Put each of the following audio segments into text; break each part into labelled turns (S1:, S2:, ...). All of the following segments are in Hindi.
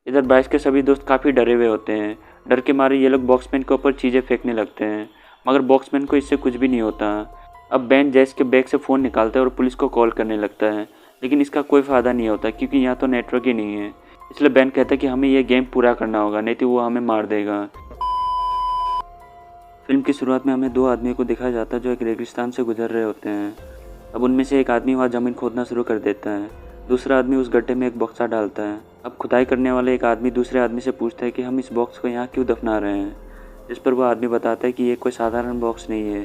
S1: इधर ब्राइस के सभी दोस्त काफ़ी डरे हुए होते हैं। डर के मारे ये लोग बॉक्समैन के ऊपर चीज़ें फेंकने लगते हैं, मगर बॉक्समैन को इससे कुछ भी नहीं होता। अब बेन जेस के बैग से फ़ोन निकालता है और पुलिस को कॉल करने लगता है, लेकिन इसका कोई फ़ायदा नहीं होता क्योंकि यहाँ तो नेटवर्क ही नहीं है। इसलिए बेन कहता है कि हमें ये गेम पूरा करना होगा, नहीं तो वो हमें मार देगा। फिल्म की शुरुआत में हमें दो आदमियों को दिखाया जाता है जो एक रेगिस्तान से गुजर रहे होते हैं। अब उनमें से एक आदमी वहाँ ज़मीन खोदना शुरू कर देता है, दूसरा आदमी उस गड्ढे में एक बक्सा डालता है। अब खुदाई करने वाले एक आदमी दूसरे आदमी से पूछता है कि हम इस बॉक्स को यहाँ क्यों दफना रहे हैं, जिस पर वह आदमी बताता है कि ये कोई साधारण बॉक्स नहीं है,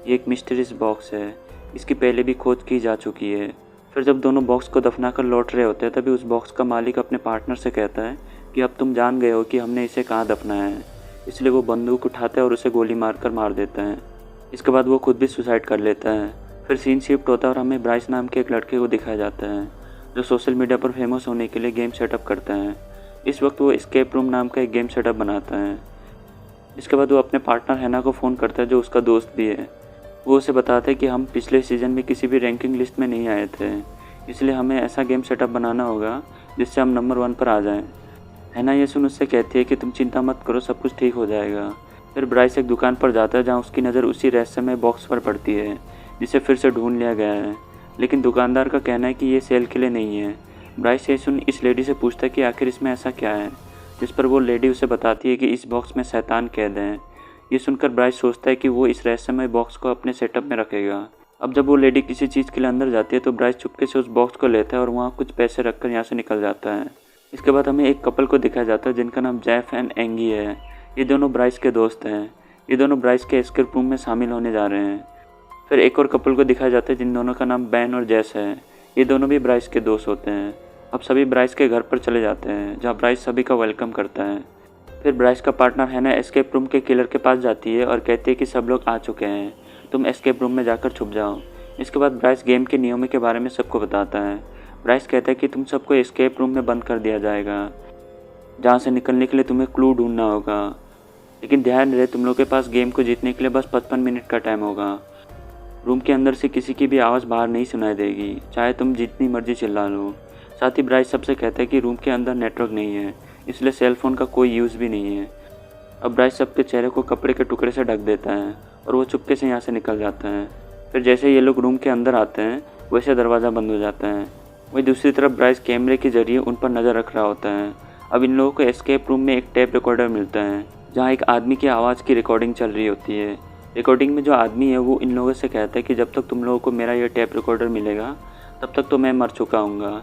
S1: ये एक मिस्टीरियस बॉक्स है, इसकी पहले भी खोज की जा चुकी है। फिर जब दोनों बॉक्स को दफना कर लौट रहे होते हैं तभी उस बॉक्स का मालिक अपने पार्टनर से कहता है कि अब तुम जान गए हो कि हमने इसे कहाँ दफनाया है। इसलिए वो बंदूक उठाता है और उसे गोली मारकर मार देता है। इसके बाद वो खुद भी सुसाइड कर लेता है। फिर सीन शिफ्ट होता है और हमें ब्राइस नाम के एक लड़के को दिखाया जाता है जो सोशल मीडिया पर फेमस होने के लिए गेम सेटअप करता है। इस वक्त वो एस्केप रूम नाम का एक गेम सेटअप बनाता है। इसके बाद वो अपने पार्टनर हैना को फ़ोन करता है जो उसका दोस्त भी है। वो उसे बताता है कि हम पिछले सीज़न में किसी भी रैंकिंग लिस्ट में नहीं आए थे, इसलिए हमें ऐसा गेम सेटअप बनाना होगा जिससे हम नंबर 1 पर आ जाएं। हैना ये सुन उससे कहती है कि तुम चिंता मत करो, सब कुछ ठीक हो जाएगा। फिर ब्राइस एक दुकान पर जाता है जहाँ उसकी नज़र उसी रहस्यमय बॉक्स पर पड़ती है जिसे फिर से ढूंढ लिया गया है, लेकिन दुकानदार का कहना है कि ये सेल के लिए नहीं है। ब्राइस ये सुन इस लेडी से पूछता है कि आखिर इसमें ऐसा क्या है, जिस पर वो लेडी उसे बताती है कि इस बॉक्स में शैतान कैद है। ये सुनकर ब्राइस सोचता है कि वो इस रहस्यमय बॉक्स को अपने सेटअप में रखेगा। अब जब वो लेडी किसी चीज़ के लिए अंदर जाती है तो ब्राइस चुपके से उस बॉक्स को लेता है और वहाँ कुछ पैसे रखकर यहाँ से निकल जाता है। इसके बाद हमें एक कपल को दिखाया जाता है जिनका नाम जेफ एंड एंगी है। ये दोनों ब्राइस के दोस्त हैं। ये दोनों ब्राइस के एस्केप रूम में शामिल होने जा रहे हैं। फिर एक और कपल को दिखाया जाता है जिन दोनों का नाम बैन और जेस है। ये दोनों भी ब्राइस के दोस्त होते हैं। अब सभी ब्राइस के घर पर चले जाते हैं जहाँ ब्राइस सभी का वेलकम करता है। फिर ब्राइस का पार्टनर हैना एस्केप रूम के किलर के पास जाती है और कहती है कि सब लोग आ चुके हैं, तुम एस्केप रूम में जाकर छुप जाओ। इसके बाद ब्राइस गेम के नियमों के बारे में सबको बताता है। ब्राइस कहता है कि तुम सबको एस्केप रूम में बंद कर दिया जाएगा, जहाँ से निकलने के लिए तुम्हें क्लू ढूंढना होगा, लेकिन ध्यान रहे तुम लोग के पास गेम को जीतने के लिए बस 55 मिनट का टाइम होगा। रूम के अंदर से किसी की भी आवाज़ बाहर नहीं सुनाई देगी, चाहे तुम जितनी मर्जी चिल्ला लो। साथ ही ब्राइस सबसे कहता है कि रूम के अंदर नेटवर्क नहीं है, इसलिए सेल फोन का कोई यूज़ भी नहीं है। अब ब्राइस सबके चेहरे को कपड़े के टुकड़े से ढक देता है और वो चुपके से यहाँ से निकल जाता है। फिर जैसे ये लोग रूम के अंदर आते हैं वैसे दरवाज़ा बंद हो जाता है। वहीं दूसरी तरफ ब्राइस कैमरे के जरिए उन पर नज़र रख रहा होता है। अब इन लोगों को एस्केप रूम में एक टेप रिकॉर्डर मिलता है जहाँ एक आदमी की आवाज़ की रिकॉर्डिंग चल रही होती है। रिकॉर्डिंग में जो आदमी है वो इन लोगों से कहता है कि जब तक तुम लोगों को मेरा ये टेप रिकॉर्डर मिलेगा तब तक तो मैं मर चुका हूँगा,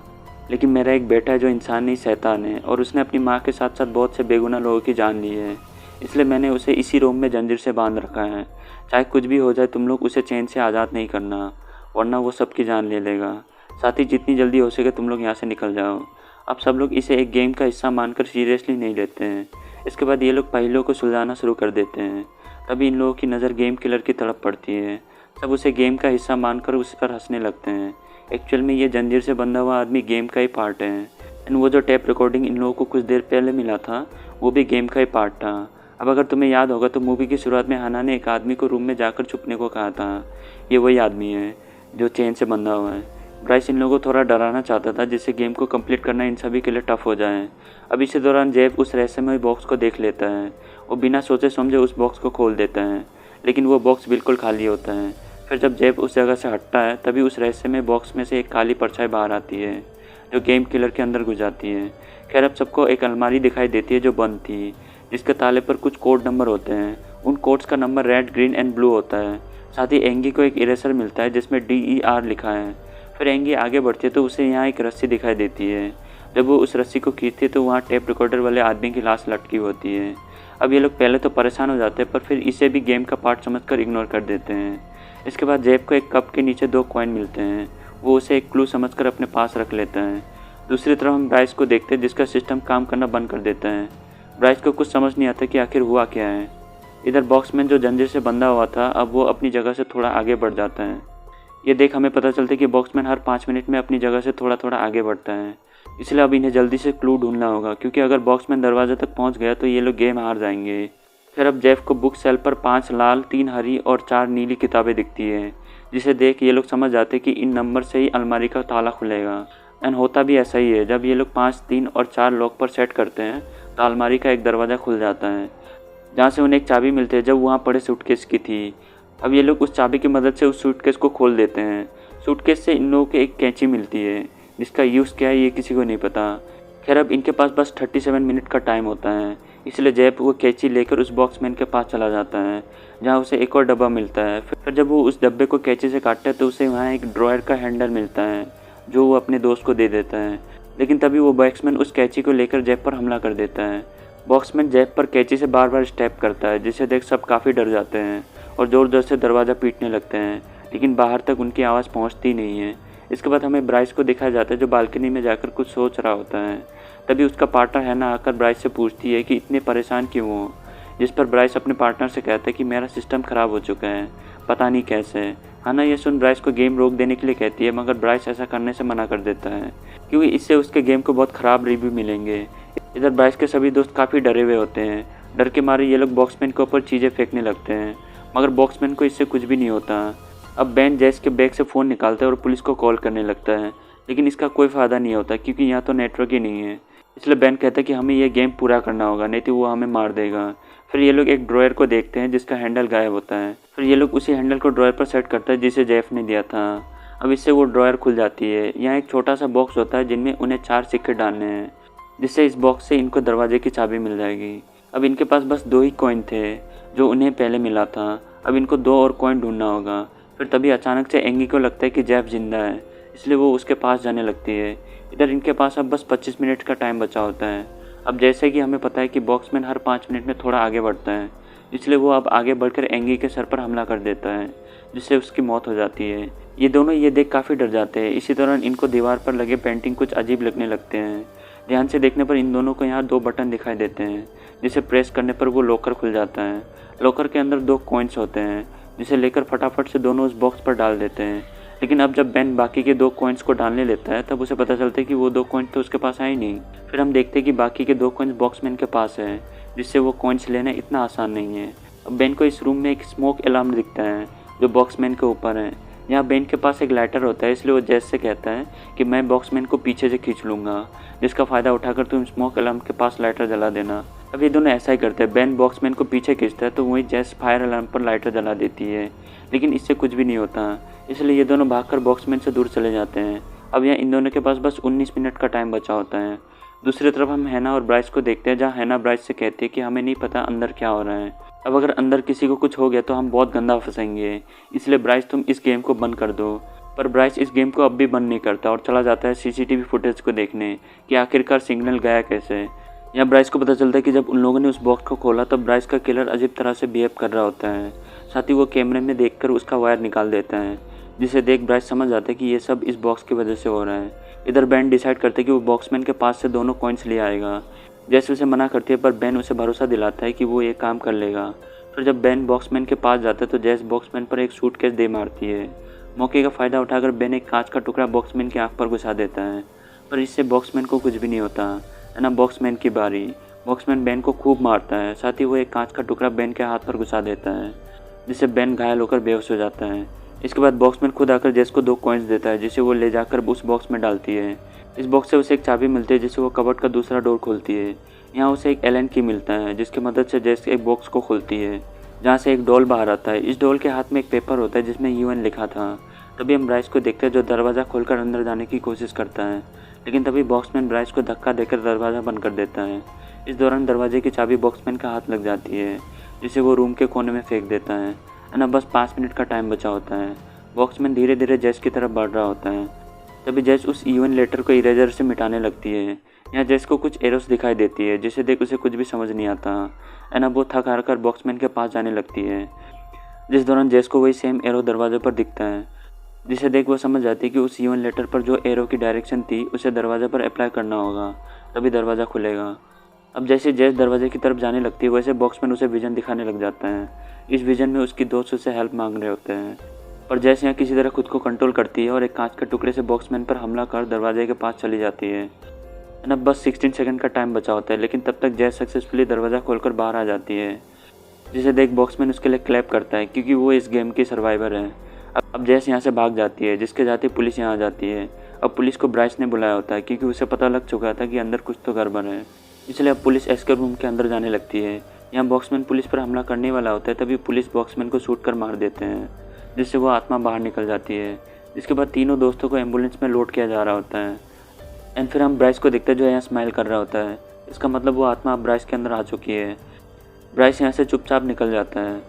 S1: लेकिन मेरा एक बेटा है जो इंसान नहीं शैतान है और उसने अपनी माँ के साथ साथ बहुत से बेगुनाह लोगों की जान ली है, इसलिए मैंने उसे इसी रूम में जंजीर से बांध रखा है। चाहे कुछ भी हो जाए तुम लोग उसे चैन से आज़ाद नहीं करना, वरना वो सबकी जान ले लेगा। साथ ही जितनी जल्दी हो सके तुम लोग यहाँ से निकल जाओ। अब सब लोग इसे एक गेम का हिस्सा मानकर सीरियसली नहीं लेते हैं। इसके बाद ये लोग पहेलियों को सुलझाना शुरू कर देते हैं। तभी इन लोगों की नज़र गेम किलर की तरफ पड़ती है। सब उसे गेम का हिस्सा मानकर उस पर हंसने लगते हैं। एक्चुअल में ये जंजीर से बंधा हुआ आदमी गेम का ही पार्ट है, एंड वो जो टेप रिकॉर्डिंग इन लोगों को कुछ देर पहले मिला था वो भी गेम का ही पार्ट था। अब अगर तुम्हें याद होगा तो मूवी की शुरुआत में हना ने एक आदमी को रूम में जाकर छुपने को कहा था। ये वही आदमी है जो चेन से बंधा हुआ है। ब्राइस इन लोगों को थोड़ा डराना चाहता था जिससे गेम को कंप्लीट करना इन सभी के लिए टफ हो जाए। अब इसी दौरान जेफ उस रहस्यमय बॉक्स को देख लेता है। वो बिना सोचे समझे उस बॉक्स को खोल देता है, लेकिन वो बॉक्स बिल्कुल खाली होता है। फिर जब जेफ उस जगह से हटता है तभी उस रहस्यमय बॉक्स में से एक काली परछाई बाहर आती है जो गेम किलर के अंदर घुस जाती है। खैर अब सबको एक अलमारी दिखाई देती है जो बंद थी, जिसके ताले पर कुछ कोड नंबर होते हैं। उन कोड्स का number red, green and blue होता है। साथ ही एंगी को एक इरेजर मिलता है जिसमें DER लिखा है। फिर एंगी आगे बढ़ती है तो उसे यहाँ एक रस्सी दिखाई देती है। जब वो उस रस्सी को खींचती है तो वहाँ टेप रिकॉर्डर वाले आदमी की लाश लटकी होती है। अब ये लोग पहले तो परेशान हो जाते हैं पर फिर इसे भी गेम का पार्ट समझकर इग्नोर कर देते हैं। इसके बाद जेब को एक कप के नीचे 2 कॉइन मिलते हैं। वो उसे एक क्लू समझकर अपने पास रख लेता है। दूसरी तरफ हम ब्राइस को देखते हैं जिसका सिस्टम काम करना बंद कर देता है। ब्राइस को कुछ समझ नहीं आता कि आखिर हुआ क्या है। इधर बॉक्समैन जो जंजीर से बंधा हुआ था अब वो अपनी जगह से थोड़ा आगे बढ़ जाता है। ये देख हमें पता चलता है कि बॉक्समैन हर 5 मिनट में अपनी जगह से थोड़ा थोड़ा आगे बढ़ता है। इसलिए अब इन्हें जल्दी से क्लू ढूंढना होगा, क्योंकि अगर बॉक्समैन दरवाजे तक पहुंच गया तो ये लोग गेम हार जाएंगे। फिर अब जेफ को बुक सेल पर 5 लाल, 3 हरी और 4 नीली किताबें दिखती है, जिसे देख ये लोग समझ जाते कि इन नंबर से ही अलमारी का ताला खुलेगा। एंड होता भी ऐसा ही है। जब ये लोग 5, 3 और 4 लॉक पर सेट करते हैं तो अलमारी का एक दरवाज़ा खुल जाता है, जहाँ से उन्हें एक चाबी मिलती है जब वहाँ पड़े सूटकेस की थी। अब ये लोग उस चाबी की मदद से उस सूटकेस को खोल देते हैं। सूटकेस से इन लोगों को एक कैंची मिलती है, जिसका यूज़ क्या है ये किसी को नहीं पता। खैर अब इनके पास बस 37 मिनट का टाइम होता है, इसलिए जैब वो कैंची लेकर उस बॉक्समैन के पास चला जाता है, जहाँ उसे एक और डब्बा मिलता है। फिर जब वो उस डब्बे को कैंची से काटता है तो उसे वहाँ एक ड्रॉयर का हैंडल मिलता है, जो वो अपने दोस्त को दे देता है। लेकिन तभी वो बॉक्समैन उस कैंची को लेकर जैब पर हमला कर देता है। बॉक्समैन जैब पर कैंची से बार बार स्टैप करता है, जिसे देख सब काफ़ी डर जाते हैं और ज़ोर ज़ोर से दरवाज़ा पीटने लगते हैं, लेकिन बाहर तक उनकी आवाज़ पहुंचती नहीं है। इसके बाद हमें ब्राइस को दिखाया जाता है, जो बालकनी में जाकर कुछ सोच रहा होता है। तभी उसका पार्टनर हैना आकर ब्राइस से पूछती है कि इतने परेशान क्यों हो, जिस पर ब्राइस अपने पार्टनर से कहता है कि मेरा सिस्टम ख़राब हो चुका है, पता नहीं कैसे। हैना ये सुन ब्राइस को गेम रोक देने के लिए कहती है, मगर ब्राइस ऐसा करने से मना कर देता है, क्योंकि इससे उसके गेम को बहुत ख़राब रिव्यू मिलेंगे। इधर ब्राइस के सभी दोस्त काफ़ी डरे हुए होते हैं। डर के मारे ये लोग बॉक्समैन के ऊपर चीज़ें फेंकने लगते हैं, मगर बॉक्समैन को इससे कुछ भी नहीं होता। अब बेन जैस के बैग से फ़ोन निकालता है और पुलिस को कॉल करने लगता है, लेकिन इसका कोई फ़ायदा नहीं होता, क्योंकि यहाँ तो नेटवर्क ही नहीं है। इसलिए बेन कहता है कि हमें यह गेम पूरा करना होगा, नहीं तो वो हमें मार देगा। फिर ये लोग एक ड्रॉयर को देखते हैं जिसका हैंडल गायब होता है। फिर ये लोग उसी हैंडल को ड्रॉयर पर सेट करता है जिसे जेफ ने दिया था। अब इससे वो ड्रॉयर खुल जाती है। यहाँ एक छोटा सा बॉक्स होता है जिनमें उन्हें 4 सिक्के डालने हैं, जिससे इस बॉक्स से इनको दरवाजे की चाबी मिल जाएगी। अब इनके पास बस 2 ही कॉइन थे जो उन्हें पहले मिला था। अब इनको 2 और कॉइन ढूंढना होगा। फिर तभी अचानक से एंगी को लगता है कि जेफ जिंदा है, इसलिए वो उसके पास जाने लगती है। इधर इनके पास अब बस 25 मिनट का टाइम बचा होता है। अब जैसे कि हमें पता है कि बॉक्समैन हर 5 मिनट में थोड़ा आगे बढ़ता है, इसलिए वो अब आगे बढ़कर एंगी के सर पर हमला कर देता है, जिससे उसकी मौत हो जाती है। ये दोनों ये देख काफ़ी डर जाते हैं। इसी दौरान इनको दीवार पर लगे पेंटिंग कुछ अजीब लगने लगते हैं। ध्यान से देखने पर इन दोनों को यहाँ 2 बटन दिखाई देते हैं, जिसे प्रेस करने पर वो लॉकर खुल जाता है। लॉकर के अंदर 2 कॉइन्स होते हैं, जिसे लेकर फटाफट से दोनों उस बॉक्स पर डाल देते हैं। लेकिन अब जब बेन बाकी के 2 कॉइन्स को डालने लेता है तब उसे पता चलता है कि वो 2 कॉइन्स तो उसके पास है ही नहीं। फिर हम देखते हैं कि बाकी के 2 कॉइन्स बॉक्समैन के पास है, जिससे वो कॉइन्स लेना इतना आसान नहीं है। अब बेन को इस रूम में एक स्मोक अलार्म दिखता है जो बॉक्समैन के ऊपर है। यहाँ बेन के पास एक लाइटर होता है, इसलिए वो जेस से कहता है कि मैं बॉक्समैन को पीछे से खींच लूँगा, जिसका फ़ायदा उठाकर तुम स्मोक अलार्म के पास लाइटर जला देना। अब ये दोनों ऐसा ही करते हैं। बेन बॉक्समैन को पीछे खींचता है तो वहीं जेस फायर अलार्म पर लाइटर जला देती है, लेकिन इससे कुछ भी नहीं होता, इसलिए ये दोनों भागकर बॉक्समैन से दूर चले जाते हैं। अब यहाँ इन दोनों के पास बस 19 मिनट का टाइम बचा होता है। दूसरी तरफ हम हैना और ब्राइस को देखते हैं, जहाँ हैना ब्राइस से कहती है कि हमें नहीं पता अंदर क्या हो रहा है। अब अगर अंदर किसी को कुछ हो गया तो हम बहुत गंदा फंसेंगे, इसलिए ब्राइस तुम इस गेम को बंद कर दो। पर ब्राइस इस गेम को अब भी बंद नहीं करता और चला जाता है सीसीटीवी फुटेज को देखने कि आखिरकार सिग्नल गया कैसे। यहाँ ब्राइस को पता चलता है कि जब उन लोगों ने उस बॉक्स को खोला तब ब्राइस का किलर अजीब तरह से बिहेव कर रहा होता है। साथ ही वो कैमरे में देखकर उसका वायर निकाल देता है, जिसे देख ब्राइस समझ जाता है कि ये सब इस बॉक्स की वजह से हो रहा है। इधर बेन डिसाइड करते हैं कि वो बॉक्समैन के पास से दोनों कॉइन्स ले आएगा। जैसे उसे मना करती है, पर बेन उसे भरोसा दिलाता है कि वो ये काम कर लेगा। फिर जब बेन बॉक्समैन के पास जाता है तो जैस बॉक्समैन पर एक सूटकेस दे मारती है। मौके का फ़ायदा उठाकर बेन एक कांच का टुकड़ा बॉक्समैन की आँख पर घुसा देता है, पर इससे बॉक्समैन को कुछ भी नहीं होता है ना। बॉक्समैन की बारी। बॉक्समैन बेन को खूब मारता है, साथ ही वो एक कांच का टुकड़ा बेन के हाथ पर घुसा देता है, जिससे बेन घायल होकर बेहोश हो जाता है। इसके बाद बॉक्समैन खुद आकर जेस को 2 कॉइन्स देता है, जिसे वो ले जाकर उस बॉक्स में डालती है। इस बॉक्स से उसे एक चाबी मिलती है, जिससे वो कबर्ड का दूसरा डोर खोलती है। यहाँ उसे एक एलन की मिलता है, जिसकी मदद से जेस एक बॉक्स को खोलती है, जहाँ से एक डॉल बाहर आता है। इस डॉल के हाथ में एक पेपर होता है जिसमें UN लिखा था। तभी हम ब्राइस को देखते हैं जो दरवाज़ा खोलकर अंदर जाने की कोशिश करता है, लेकिन तभी बॉक्समैन ब्राइस को धक्का देकर दरवाज़ा बंद कर देता है। इस दौरान दरवाजे की चाबी बॉक्समैन का हाथ लग जाती है, जिसे वो रूम के कोने में फेंक देता है ना। बस 5 मिनट का टाइम बचा होता है। बॉक्समैन धीरे धीरे जेस की तरफ बढ़ रहा होता है। तभी जेस उस UN लेटर को इरेजर से मिटाने लगती है। यहाँ जेस को कुछ एरोस दिखाई देती है, जिसे देख उसे कुछ भी समझ नहीं आता है ना। वो थक हार कर बॉक्समैन के पास जाने लगती है, जिस दौरान जेस को वही सेम एरो दरवाजे पर दिखता है, जिसे देख वो समझ जाती है कि उस UN लेटर पर जो एरो की डायरेक्शन थी उसे दरवाजे पर अप्लाई करना होगा, तभी दरवाज़ा खुलेगा। अब जैसे जेस दरवाजे की तरफ जाने लगती है, वैसे बॉक्समैन उसे विजन दिखाने लग जाता है। इस विजन में उसकी दोस्त उससे हेल्प मांग रहे होते हैं, पर जैस यहाँ किसी तरह खुद को कंट्रोल करती है और एक कांच के टुकड़े से बॉक्समैन पर हमला कर दरवाजे के पास चली जाती है। अब बस 16 सेकंड का टाइम बचा होता है, लेकिन तब तक जैस सक्सेसफुली दरवाज़ा खोलकर बाहर आ जाती है, जिसे देख बॉक्समैन उसके लिए क्लैप करता है, क्योंकि वो इस गेम की सर्वाइवर है। अब जैस यहाँ से भाग जाती है, जिसके जाते पुलिस यहाँ आ जाती है। अब पुलिस को ब्राइस ने बुलाया होता है क्योंकि उसे पता लग चुका था कि अंदर कुछ तो गड़बड़ है। इसलिए अब पुलिस एस्केप रूम के अंदर जाने लगती है। यहाँ बॉक्समैन पुलिस पर हमला करने वाला होता है, तभी पुलिस बॉक्समैन को शूट कर मार देते हैं, जिससे वो आत्मा बाहर निकल जाती है। इसके बाद तीनों दोस्तों को एम्बुलेंस में लोड किया जा रहा होता है। एंड फिर हम ब्राइस को देखते हैं जो यहाँ स्माइल कर रहा होता है। इसका मतलब वो आत्मा अब ब्राइस के अंदर आ चुकी है। ब्राइस यहाँ से चुपचाप निकल जाता है।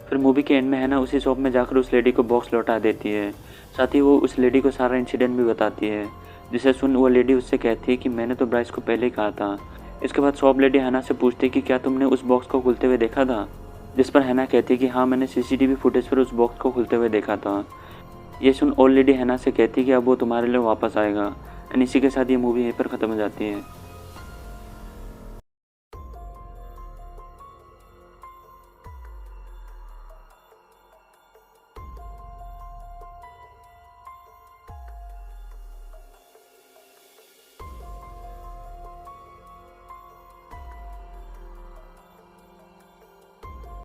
S1: फिर मूवी के एंड में हैना उसी शॉप में जाकर उस लेडी को बॉक्स लौटा देती है। साथ ही वो उस लेडी को सारा इंसिडेंट भी बताती है, जिसे सुन वो लेडी उससे कहती है कि मैंने तो ब्राइस को पहले ही कहा था। इसके बाद शॉप लेडी हैना से पूछती है कि क्या तुमने उस बॉक्स को खुलते हुए देखा था, जिस पर हैना कहती है कि हाँ, मैंने सीसीटीवी फुटेज पर उस बॉक्स को खुलते हुए देखा था। ये सुन ओल्ड लेडी हैना से कहती है कि अब वो तुम्हारे लिए वापस आएगा। एंड इसी के साथ ये मूवी यहीं पर ख़त्म हो जाती है।